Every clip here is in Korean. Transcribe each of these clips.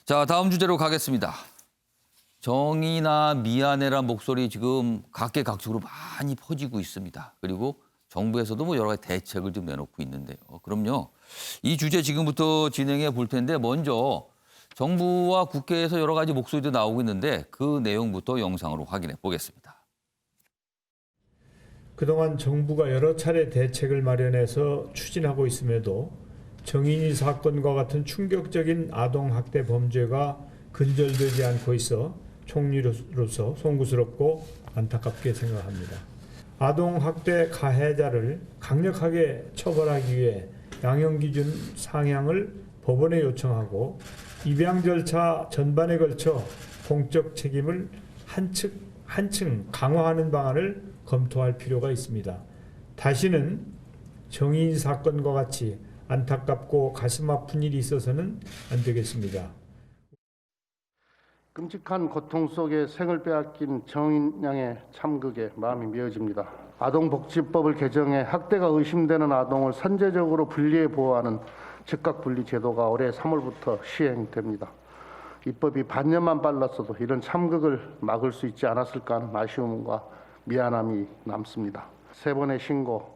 자, 다음 주제로 가겠습니다. 정의나 미안해란 목소리 지금 각계각층으로 많이 퍼지고 있습니다. 그리고 정부에서도 뭐 여러 가지 대책을 좀 내놓고 있는데요. 그럼요. 이 주제 지금부터 진행해 볼 텐데 먼저 정부와 국회에서 여러 가지 목소리도 나오고 있는데 그 내용부터 영상으로 확인해 보겠습니다. 그동안 정부가 여러 차례 대책을 마련해서 추진하고 있음에도 정인이 사건과 같은 충격적인 아동학대 범죄가 근절되지 않고 있어 총리로서 송구스럽고 안타깝게 생각합니다. 아동학대 가해자를 강력하게 처벌하기 위해 양형기준 상향을 법원에 요청하고 입양 절차 전반에 걸쳐 공적 책임을 한층 강화하는 방안을 검토할 필요가 있습니다. 다시는 정의인 사건과 같이 안타깝고 가슴 아픈 일이 있어서는 안 되겠습니다. 끔찍한 고통 속에 생을 빼앗긴 정인 양의 참극에 마음이 미어집니다. 아동복지법을 개정해 학대가 의심되는 아동을 선제적으로 분리해 보호하는 즉각분리 제도가 올해 3월부터 시행됩니다. 입법이 반년만 빨랐어도 이런 참극을 막을 수 있지 않았을까 하는 아쉬움과 미안함이 남습니다. 3번의 신고,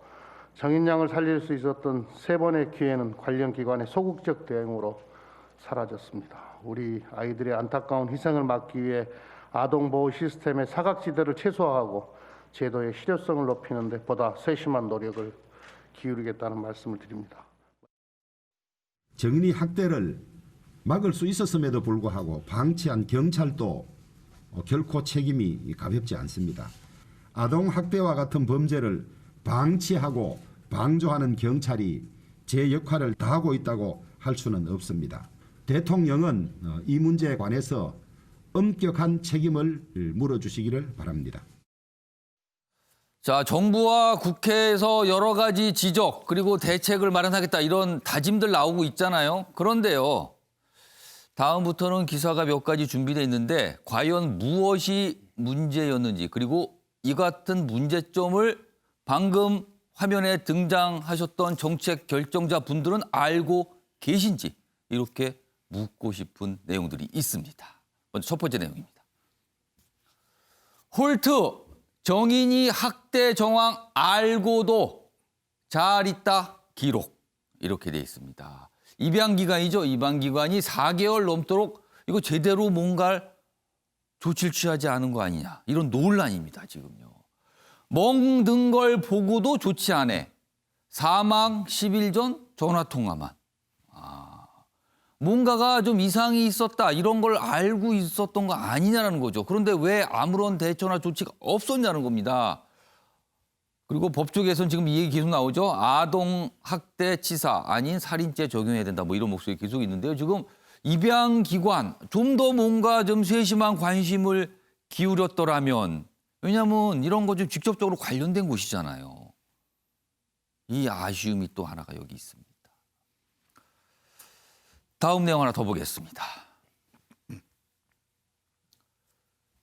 정인 양을 살릴 수 있었던 3번의 기회는 관련 기관의 소극적 대응으로 사라졌습니다. 우리 아이들의 안타까운 희생을 막기 위해 아동보호 시스템의 사각지대를 최소화하고 제도의 실효성을 높이는 데 보다 세심한 노력을 기울이겠다는 말씀을 드립니다. 정인이 학대를 막을 수 있었음에도 불구하고 방치한 경찰도 결코 책임이 가볍지 않습니다. 아동학대와 같은 범죄를 방치하고 방조하는 경찰이 제 역할을 다하고 있다고 할 수는 없습니다. 대통령은 이 문제에 관해서 엄격한 책임을 물어주시기를 바랍니다. 자, 정부와 국회에서 여러 가지 지적 그리고 대책을 마련하겠다 이런 다짐들 나오고 있잖아요. 그런데요. 다음부터는 기사가 몇 가지 준비되어 있는데 과연 무엇이 문제였는지 그리고 이 같은 문제점을 방금 화면에 등장하셨던 정책 결정자 분들은 알고 계신지 이렇게 묻고 싶은 내용들이 있습니다. 먼저 첫 번째 내용입니다. 홀트, 정인이 학대 정황 알고도 잘 있다 기록 이렇게 돼 있습니다. 입양기관이죠. 입양기관이 4개월 넘도록 이거 제대로 뭔가 조치를 취하지 않은 거 아니냐. 이런 논란입니다. 지금요. 멍든 걸 보고도 조치 안 해. 사망 10일 전 전화통화만. 뭔가가 좀 이상이 있었다. 이런 걸 알고 있었던 거 아니냐는 거죠. 그런데 왜 아무런 대처나 조치가 없었냐는 겁니다. 그리고 법조계에서는 지금 이 얘기 계속 나오죠. 아동학대치사 아닌 살인죄 적용해야 된다. 뭐 이런 목소리 계속 있는데요. 지금 입양기관 좀 더 뭔가 좀 세심한 관심을 기울였더라면 왜냐하면 이런 거 좀 직접적으로 관련된 곳이잖아요. 이 아쉬움이 또 하나가 여기 있습니다. 다음 내용 하나 더 보겠습니다.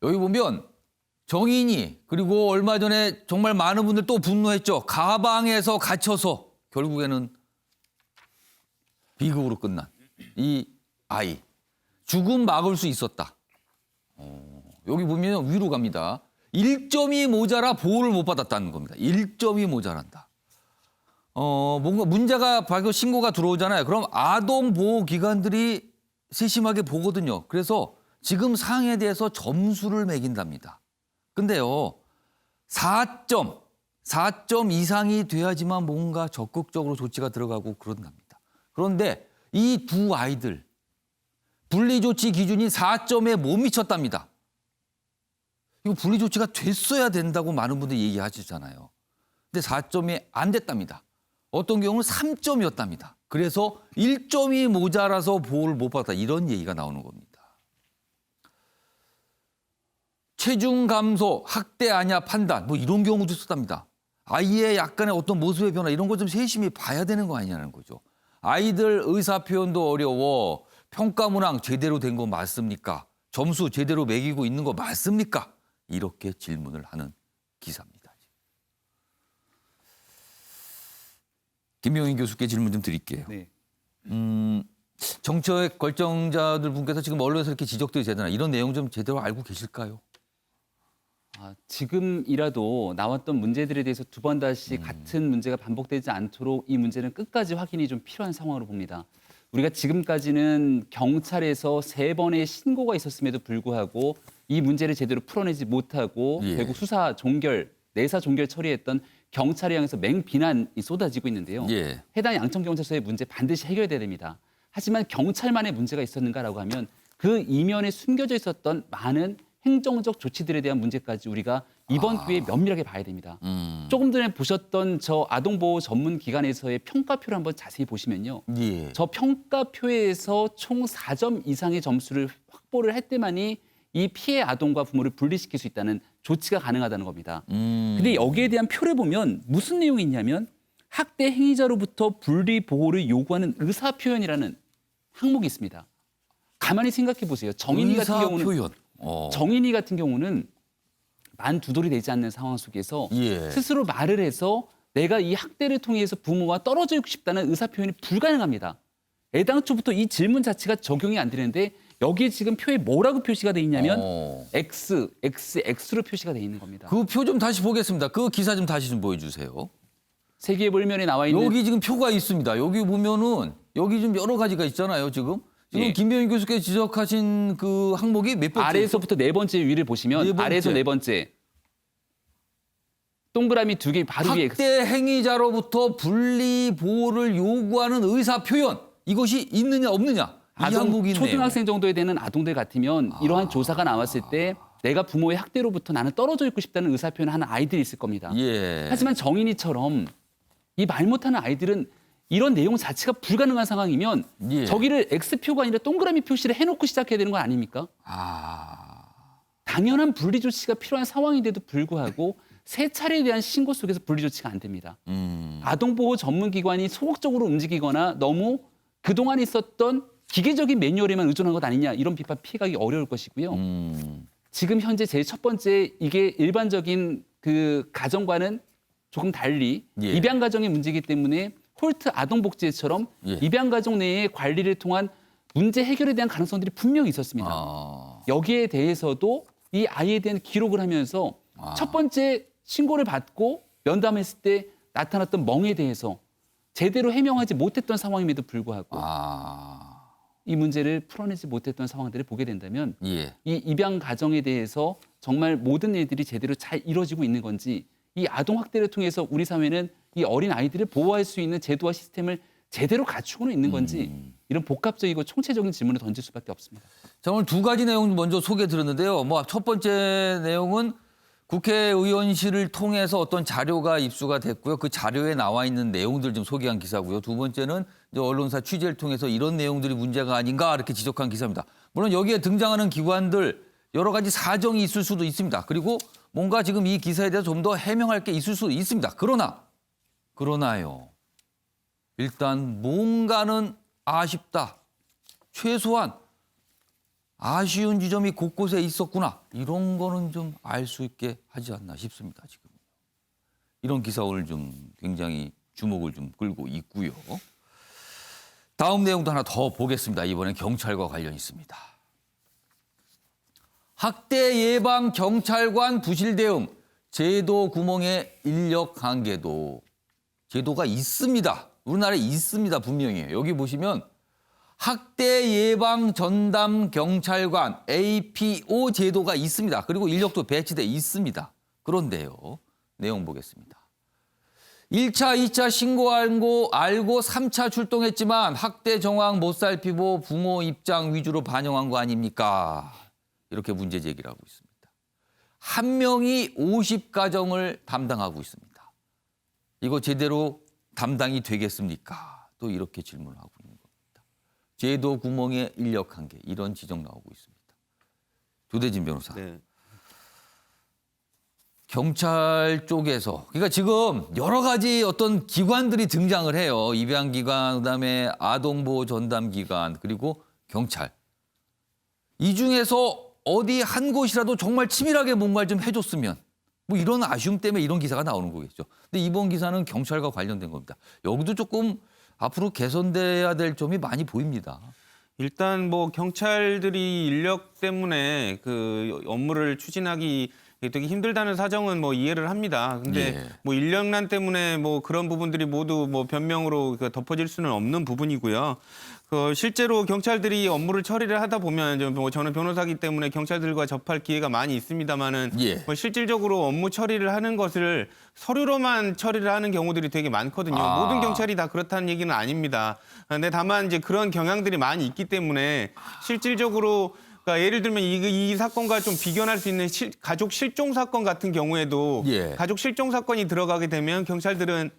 여기 보면 정인이 그리고 얼마 전에 정말 많은 분들 또 분노했죠. 가방에서 갇혀서 결국에는 비극으로 끝난 이 아이. 죽음 막을 수 있었다. 여기 보면 위로 갑니다. 1점이 모자라 보호를 못 받았다는 겁니다. 1점이 모자란다. 뭔가 문제가 발견 신고가 들어오잖아요. 그럼 아동보호기관들이 세심하게 보거든요. 그래서 지금 사항에 대해서 점수를 매긴답니다. 근데요, 4점 이상이 돼야지만 뭔가 적극적으로 조치가 들어가고 그런답니다. 그런데 이 두 아이들, 분리조치 기준이 4점에 못 미쳤답니다. 이거 분리조치가 됐어야 된다고 많은 분들이 얘기하시잖아요. 근데 4점이 안 됐답니다. 어떤 경우는 3점이었답니다. 그래서 1점이 모자라서 보호를 못 받았다. 이런 얘기가 나오는 겁니다. 체중 감소, 학대 아니야 판단 뭐 이런 경우도 있었답니다. 아이의 약간의 어떤 모습의 변화 이런 거 좀 세심히 봐야 되는 거 아니냐는 거죠. 아이들 의사 표현도 어려워. 평가 문항 제대로 된 거 맞습니까? 점수 제대로 매기고 있는 거 맞습니까? 이렇게 질문을 하는 기사입니다. 김명인 교수께 질문 좀 드릴게요. 네. 정책 결정자들 분께서 지금 언론에서 이렇게 지적들이 되잖아요. 이런 내용 좀 제대로 알고 계실까요? 지금이라도 나왔던 문제들에 대해서 두 번 다시 같은 문제가 반복되지 않도록 이 문제는 끝까지 확인이 좀 필요한 상황으로 봅니다. 우리가 지금까지는 경찰에서 3번의 신고가 있었음에도 불구하고 이 문제를 제대로 풀어내지 못하고 예. 결국 수사 종결, 내사 종결 처리했던 경찰에 향해서 맹비난이 쏟아지고 있는데요. 예. 해당 양천경찰서의 문제 반드시 해결돼야 됩니다. 하지만 경찰만의 문제가 있었는가라고 하면 그 이면에 숨겨져 있었던 많은 행정적 조치들에 대한 문제까지 우리가 이번 기회에 면밀하게 봐야 됩니다. 조금 전에 보셨던 저 아동보호 전문기관에서의 평가표를 한번 자세히 보시면요. 예. 저 평가표에서 총 4점 이상의 점수를 확보를 할 때만이 이 피해 아동과 부모를 분리시킬 수 있다는 조치가 가능하다는 겁니다. 근데 여기에 대한 표를 보면 무슨 내용이 있냐면 학대 행위자로부터 분리 보호를 요구하는 의사 표현이라는 항목이 있습니다. 가만히 생각해 보세요. 정인이 같은 경우는 표현. 정인이 같은 경우는 만 두 돌이 되지 않는 상황 속에서 예. 스스로 말을 해서 내가 이 학대를 통해서 부모와 떨어져 있고 싶다는 의사 표현이 불가능합니다. 애당초부터 이 질문 자체가 적용이 안 되는데 여기에 지금 표에 뭐라고 표시가 돼 있냐면 X, X로 표시가 돼 있는 겁니다. 그 표 좀 다시 보겠습니다. 그 기사 좀 다시 좀 보여주세요. 세계불면에 나와 있는 여기 지금 표가 있습니다. 여기 보면은 여기 좀 여러 가지가 있잖아요. 지금 예. 김병희 교수께서 지적하신 그 항목이 몇 번째? 아래에서부터 4번째 위를 보시면 네 번째. 아래에서 4번째 동그라미 2개 바로 위에 X. 학대 행위자로부터 분리 보호를 요구하는 의사 표현 이것이 있느냐 없느냐 이 항목이 있네요. 초등학생 정도에 되는 아동들 같으면 이러한 조사가 나왔을 때 내가 부모의 학대로부터 나는 떨어져 있고 싶다는 의사 표현을 하는 아이들이 있을 겁니다. 예. 하지만 정인이처럼 이 말 못하는 아이들은 이런 내용 자체가 불가능한 상황이면 예. 저기를 X표가 아니라 동그라미 표시를 해놓고 시작해야 되는 거 아닙니까? 당연한 분리 조치가 필요한 상황인데도 불구하고 세 차례에 대한 신고 속에서 분리 조치가 안 됩니다. 아동보호 전문기관이 소극적으로 움직이거나 너무 그동안 있었던 기계적인 매뉴얼에만 의존한 것 아니냐 이런 비판 피해가기 어려울 것이고요. 지금 현재 제일 첫 번째 이게 일반적인 그 가정과는 조금 달리 예. 입양 가정의 문제이기 때문에 홀트 아동복지처럼 예. 입양 가정 내의 관리를 통한 문제 해결에 대한 가능성들이 분명히 있었습니다. 여기에 대해서도 이 아이에 대한 기록을 하면서 첫 번째 신고를 받고 면담했을 때 나타났던 멍에 대해서 제대로 해명하지 못했던 상황임에도 불구하고 이 문제를 풀어내지 못했던 상황들을 보게 된다면 예. 이 입양 가정에 대해서 정말 모든 일들이 제대로 잘 이루어지고 있는 건지 이 아동 학대를 통해서 우리 사회는 이 어린 아이들을 보호할 수 있는 제도와 시스템을 제대로 갖추고는 있는 건지 이런 복합적이고 총체적인 질문을 던질 수밖에 없습니다. 자, 오늘 두 가지 내용 먼저 소개 드렸는데요. 뭐 첫 번째 내용은 국회의원실을 통해서 어떤 자료가 입수가 됐고요. 그 자료에 나와 있는 내용들 좀 소개한 기사고요. 두 번째는 이제 언론사 취재를 통해서 이런 내용들이 문제가 아닌가 이렇게 지적한 기사입니다. 물론 여기에 등장하는 기관들 여러 가지 사정이 있을 수도 있습니다. 그리고 뭔가 지금 이 기사에 대해서 좀 더 해명할 게 있을 수도 있습니다. 그러나요. 일단 뭔가는 아쉽다. 최소한 아쉬운 지점이 곳곳에 있었구나. 이런 거는 좀 알 수 있게 하지 않나 싶습니다. 지금 이런 기사 오늘 좀 굉장히 주목을 좀 끌고 있고요. 다음 내용도 하나 더 보겠습니다. 이번엔 경찰과 관련 있습니다. 학대 예방 경찰관 부실 대응, 제도 구멍의 인력 한계도 제도가 있습니다. 우리나라에 있습니다. 분명히. 여기 보시면 학대 예방 전담 경찰관 APO 제도가 있습니다. 그리고 인력도 배치돼 있습니다. 그런데요. 내용 보겠습니다. 1차, 2차 신고알고 3차 출동했지만 학대 정황 못 살피고 부모 입장 위주로 반영한 거 아닙니까? 이렇게 문제 제기를 하고 있습니다. 한 명이 50가정을 담당하고 있습니다. 이거 제대로 담당이 되겠습니까? 또 이렇게 질문을 하고 있는 겁니다. 제도 구멍의 인력 한계 이런 지적 나오고 있습니다. 조대진 변호사. 네. 경찰 쪽에서 그러니까 지금 여러 가지 어떤 기관들이 등장을 해요. 입양기관, 그다음에 아동보호 전담기관, 그리고 경찰. 이 중에서 어디 한 곳이라도 정말 치밀하게 뭔가를 좀 해줬으면 뭐 이런 아쉬움 때문에 이런 기사가 나오는 거겠죠. 근데 이번 기사는 경찰과 관련된 겁니다. 여기도 조금 앞으로 개선돼야 될 점이 많이 보입니다. 일단 뭐 경찰들이 인력 때문에 그 업무를 추진하기 되게 힘들다는 사정은 뭐 이해를 합니다. 근데 예. 뭐 인력난 때문에 뭐 그런 부분들이 모두 뭐 변명으로 덮어질 수는 없는 부분이고요. 실제로 경찰들이 업무를 처리를 하다 보면 뭐 저는 변호사기 때문에 경찰들과 접할 기회가 많이 있습니다만은 예. 뭐 실질적으로 업무 처리를 하는 것을 서류로만 처리를 하는 경우들이 되게 많거든요. 아. 모든 경찰이 다 그렇다는 얘기는 아닙니다. 근데 다만 이제 그런 경향들이 많이 있기 때문에 실질적으로 그러니까 예를 들면 이 사건과 좀 비견할 수 있는 가족 실종 사건 같은 경우에도 예. 가족 실종 사건이 들어가게 되면 경찰들은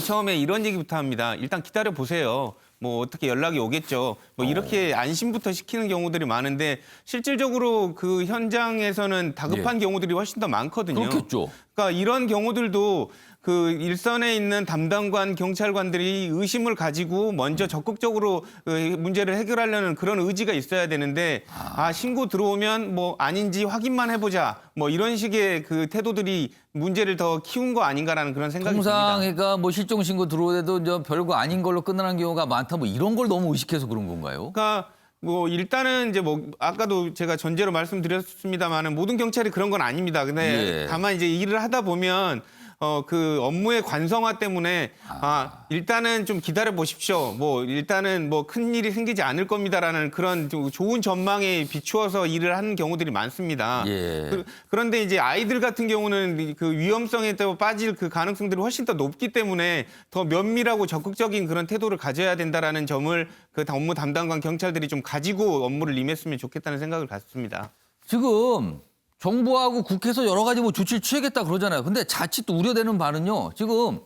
처음에 이런 얘기부터 합니다. 일단 기다려 보세요. 뭐 어떻게 연락이 오겠죠. 뭐 이렇게 안심부터 시키는 경우들이 많은데 실질적으로 그 현장에서는 다급한 경우들이 훨씬 더 많거든요. 그렇겠죠. 그러니까 이런 경우들도 그 일선에 있는 담당관 경찰관들이 의심을 가지고 먼저 적극적으로 그 문제를 해결하려는 그런 의지가 있어야 되는데 신고 들어오면 뭐 아닌지 확인만 해보자 뭐 이런 식의 그 태도들이 문제를 더 키운 거 아닌가라는 그런 생각이 통상 듭니다. 그러니까 뭐 실종 신고 들어오더라도 저 별거 아닌 걸로 끝나는 경우가 많다. 뭐 이런 걸 너무 의식해서 그런 건가요? 그러니까 뭐 일단은 이제 뭐 아까도 제가 전제로 말씀드렸습니다만은 모든 경찰이 그런 건 아닙니다. 근데 예. 다만 이제 일을 하다 보면 그 업무의 관성화 때문에 일단은 좀 기다려 보십시오. 뭐 일단은 뭐 큰 일이 생기지 않을 겁니다라는 그런 좀 좋은 전망에 비추어서 일을 하는 경우들이 많습니다. 예. 그런데 이제 아이들 같은 경우는 그 위험성에 또 빠질 그 가능성들이 훨씬 더 높기 때문에 더 면밀하고 적극적인 그런 태도를 가져야 된다라는 점을 그 업무 담당관 경찰들이 좀 가지고 업무를 임했으면 좋겠다는 생각을 갖습니다. 지금 정부하고 국회에서 여러 가지 뭐 조치를 취하겠다 그러잖아요. 근데 자칫 또 우려되는 바는요. 지금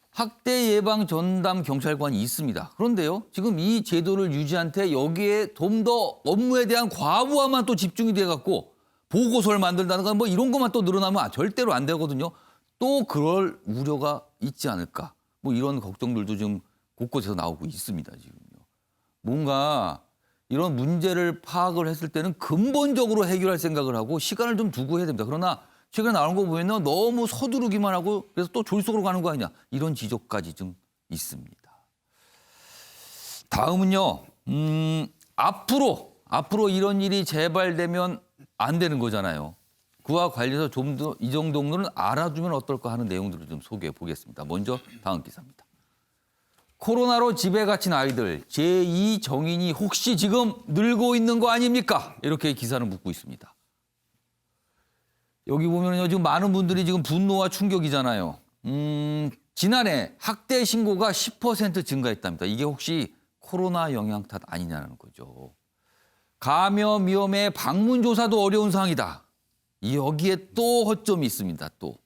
학대 예방 전담 경찰관이 있습니다. 그런데요. 지금 이 제도를 유지한 채 여기에 좀 더 업무에 대한 과부하만 또 집중이 돼 갖고 보고서를 만든다든가 뭐 이런 것만 또 늘어나면 절대로 안 되거든요. 또 그럴 우려가 있지 않을까. 뭐 이런 걱정들도 지금 곳곳에서 나오고 있습니다. 지금요. 뭔가 이런 문제를 파악을 했을 때는 근본적으로 해결할 생각을 하고 시간을 좀 두고 해야 됩니다. 그러나 최근에 나온 거 보면 너무 서두르기만 하고 그래서 또 졸속으로 가는 거 아니냐. 이런 지적까지 좀 있습니다. 다음은요. 앞으로 이런 일이 재발되면 안 되는 거잖아요. 그와 관련해서 좀 더 이 정도는 알아두면 어떨까 하는 내용들을 좀 소개해 보겠습니다. 먼저 다음 기사입니다. 코로나로 집에 갇힌 아이들 제2 정인이 혹시 지금 늘고 있는 거 아닙니까? 이렇게 기사는 묻고 있습니다. 여기 보면요, 지금 많은 분들이 지금 분노와 충격이잖아요. 지난해 학대 신고가 10% 증가했답니다. 이게 혹시 코로나 영향 탓 아니냐는 거죠. 감염 위험에 방문 조사도 어려운 상황이다. 여기에 또 허점이 있습니다. 또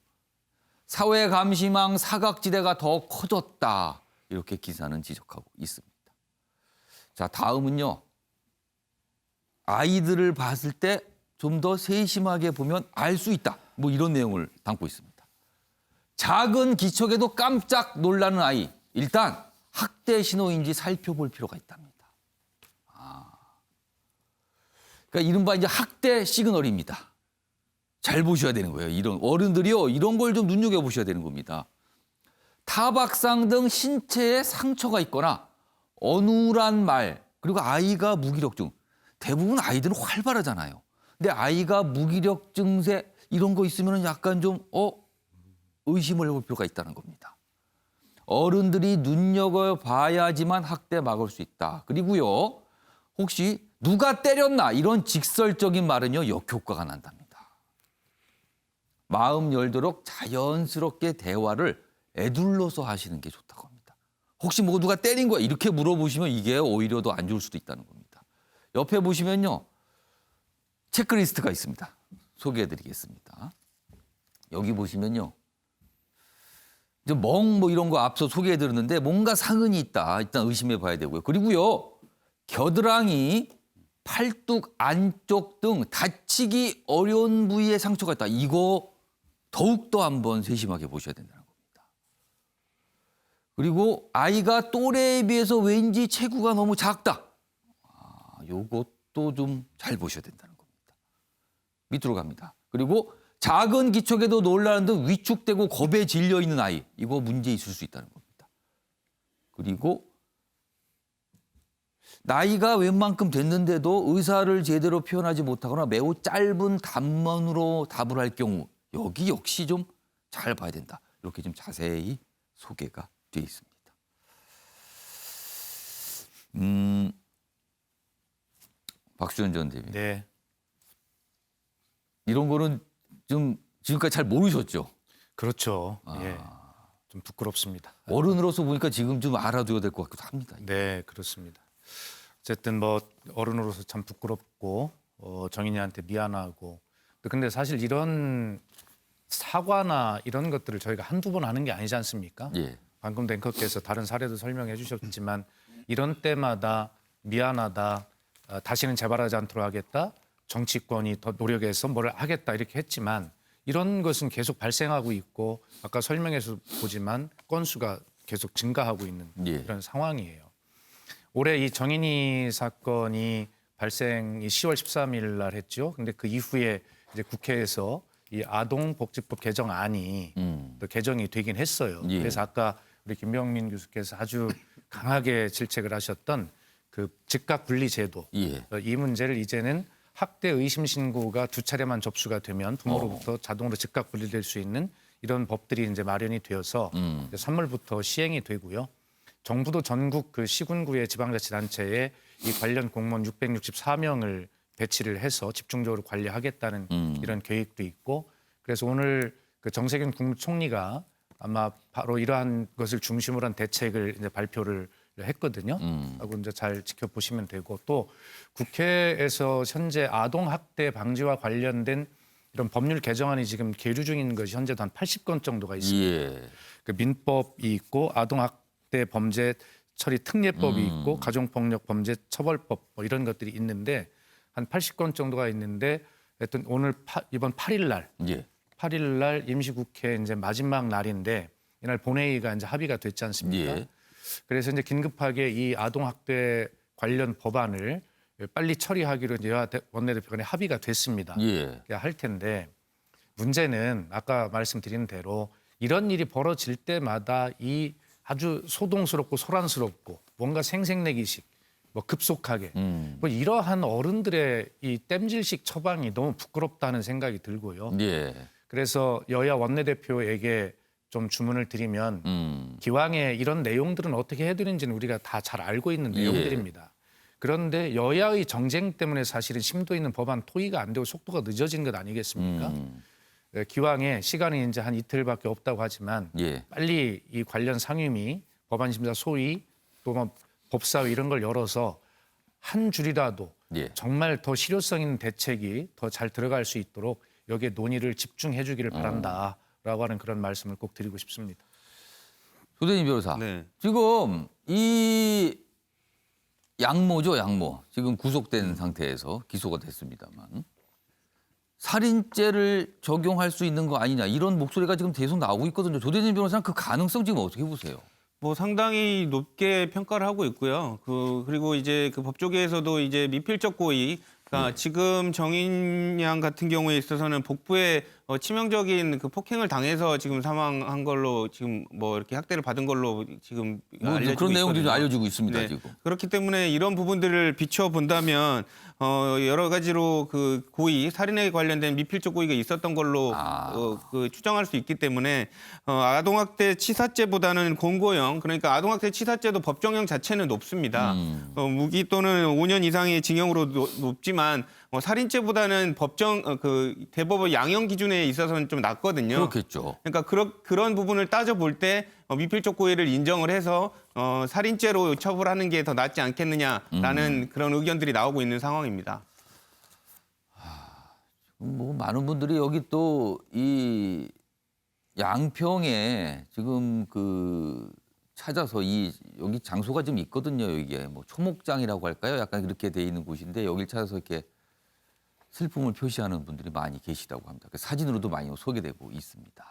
사회 감시망 사각지대가 더 커졌다. 이렇게 기사는 지적하고 있습니다. 자, 다음은요. 아이들을 봤을 때 좀 더 세심하게 보면 알 수 있다. 뭐 이런 내용을 담고 있습니다. 작은 기척에도 깜짝 놀라는 아이. 일단 학대 신호인지 살펴볼 필요가 있답니다. 그러니까 이른바 이제 학대 시그널입니다. 잘 보셔야 되는 거예요. 이런 어른들이요. 이런 걸 좀 눈여겨보셔야 되는 겁니다. 타박상 등 신체에 상처가 있거나 어눌한 말, 그리고 아이가 무기력증. 대부분 아이들은 활발하잖아요. 근데 아이가 무기력 증세 이런 거 있으면 약간 좀 의심을 해볼 필요가 있다는 겁니다. 어른들이 눈여겨봐야지만 학대 막을 수 있다. 그리고요. 혹시 누가 때렸나 이런 직설적인 말은요. 역효과가 난답니다. 마음 열도록 자연스럽게 대화를 에둘러서 하시는 게 좋다고 합니다. 혹시 뭐 누가 때린 거야 이렇게 물어보시면 이게 오히려 더 안 좋을 수도 있다는 겁니다. 옆에 보시면요. 체크리스트가 있습니다. 소개해드리겠습니다. 여기 보시면요. 뭐 이런 거 앞서 소개해드렸는데 뭔가 상흔이 있다. 일단 의심해 봐야 되고요. 그리고요. 겨드랑이, 팔뚝 안쪽 등 다치기 어려운 부위에 상처가 있다. 이거 더욱더 한번 세심하게 보셔야 된다는 겁니다. 그리고 아이가 또래에 비해서 왠지 체구가 너무 작다. 요것도 좀 잘 보셔야 된다는 겁니다. 밑으로 갑니다. 그리고 작은 기척에도 놀라는 듯 위축되고 겁에 질려 있는 아이. 이거 문제 있을 수 있다는 겁니다. 그리고 나이가 웬만큼 됐는데도 의사를 제대로 표현하지 못하거나 매우 짧은 단문으로 답을 할 경우 여기 역시 좀 잘 봐야 된다. 이렇게 좀 자세히 소개가 돼 있습니다. 박수현 전 대변인. 네. 이런 거는 좀 지금까지 잘 모르셨죠? 그렇죠. 예. 좀 부끄럽습니다. 어른으로서 보니까 지금 좀 알아둬야 될 것 같기도 합니다. 네, 그렇습니다. 어쨌든 뭐 어른으로서 참 부끄럽고 정인이한테 미안하고 근데 사실 이런 사과나 이런 것들을 저희가 한두 번 하는 게 아니지 않습니까? 예. 방금 앵커께서 다른 사례도 설명해 주셨지만 이런 때마다 미안하다, 다시는 재발하지 않도록 하겠다, 정치권이 더 노력해서 뭘 하겠다 이렇게 했지만 이런 것은 계속 발생하고 있고 아까 설명해서 보지만 건수가 계속 증가하고 있는 예. 그런 상황이에요. 올해 이 정인이 사건이 발생이 10월 13일 날 했죠. 근데 그 이후에 이제 국회에서 이 아동복지법 개정안이 또 개정이 되긴 했어요. 예. 그래서 아까 우리 김병민 교수께서 아주 강하게 질책을 하셨던 그 즉각 분리 제도 예. 이 문제를 이제는 학대 의심 신고가 2차례만 접수가 되면 부모로부터 자동으로 즉각 분리될 수 있는 이런 법들이 이제 마련이 되어서 이제 3월부터 시행이 되고요. 정부도 전국 그 시군구의 지방자치단체에 이 관련 공무원 664명을 배치를 해서 집중적으로 관리하겠다는 이런 계획도 있고 그래서 오늘 그 정세균 국무총리가 아마 바로 이러한 것을 중심으로 한 대책을 이제 발표를 했거든요. 하고 이제 잘 지켜보시면 되고 또 국회에서 현재 아동 학대 방지와 관련된 이런 법률 개정안이 지금 계류 중인 것이 현재도 한 80건 정도가 있습니다. 예. 그 민법이 있고 아동 학대 범죄 처리 특례법이 있고 가정폭력 범죄 처벌법 뭐 이런 것들이 있는데 한 80건 정도가 있는데 하여튼 오늘 이번 8일 날 예. 8일 날 임시국회 이제 마지막 날인데 이날 본회의가 이제 합의가 됐지 않습니까? 예. 그래서 이제 긴급하게 이 아동학대 관련 법안을 빨리 처리하기로 이제 여야 원내대표 간에 합의가 됐습니다. 예. 할 텐데 문제는 아까 말씀드린 대로 이런 일이 벌어질 때마다 이 아주 소동스럽고 소란스럽고 뭔가 생색내기식 뭐 급속하게 뭐 이러한 어른들의 이 땜질식 처방이 너무 부끄럽다는 생각이 들고요. 예. 그래서 여야 원내대표에게 좀 주문을 드리면 기왕에 이런 내용들은 어떻게 해드리는지는 우리가 다 잘 알고 있는 내용들입니다. 그런데 여야의 정쟁 때문에 사실은 심도 있는 법안 토의가 안 되고 속도가 늦어진 것 아니겠습니까? 기왕에 시간이 이제 한 이틀밖에 없다고 하지만 예. 빨리 이 관련 상임위, 법안심사 소위 또 뭐 법사위 이런 걸 열어서 한 줄이라도 예. 정말 더 실효성 있는 대책이 더 잘 들어갈 수 있도록 여기에 논의를 집중해 주기를 바란다라고 하는 그런 말씀을 꼭 드리고 싶습니다. 조대진 변호사. 네. 지금 이 양모죠, 양모. 지금 구속된 상태에서 기소가 됐습니다만 살인죄를 적용할 수 있는 거 아니냐 이런 목소리가 지금 계속 나오고 있거든요. 조대진 변호사는 그 가능성 지금 어떻게 보세요? 뭐 상당히 높게 평가를 하고 있고요. 그리고 이제 그 법조계에서도 이제 미필적 고의, 그러니까 지금 정인 양 같은 경우에 있어서는 복부에 치명적인 그 폭행을 당해서 지금 사망한 걸로 지금 뭐 이렇게 학대를 받은 걸로 지금 뭐 알려지고 그런 내용들이 있거든요. 알려지고 있습니다. 네. 지금. 그렇기 때문에 이런 부분들을 비춰 본다면 여러 가지로 그 고의, 살인에 관련된 미필적 고의가 있었던 걸로 그 추정할 수 있기 때문에 아동학대 치사죄보다는 공고형, 그러니까 아동학대 치사죄도 법정형 자체는 높습니다. 무기 또는 5년 이상의 징역으로 높지만 살인죄보다는 법정 그 대법원 양형 기준에 있어서는 좀 낮거든요. 그렇겠죠. 그러니까 그런 부분을 따져볼 때 미필적 고의를 인정을 해서 살인죄로 처벌하는 게 더 낫지 않겠느냐라는 그런 의견들이 나오고 있는 상황입니다. 뭐 많은 분들이 여기 또 이 양평에 지금 그 찾아서 여기 장소가 좀 있거든요. 여기에 뭐 초목장이라고 할까요? 약간 그렇게 돼 있는 곳인데 여기를 찾아서 이렇게 슬픔을 표시하는 분들이 많이 계시다고 합니다. 그 사진으로도 많이 소개되고 있습니다.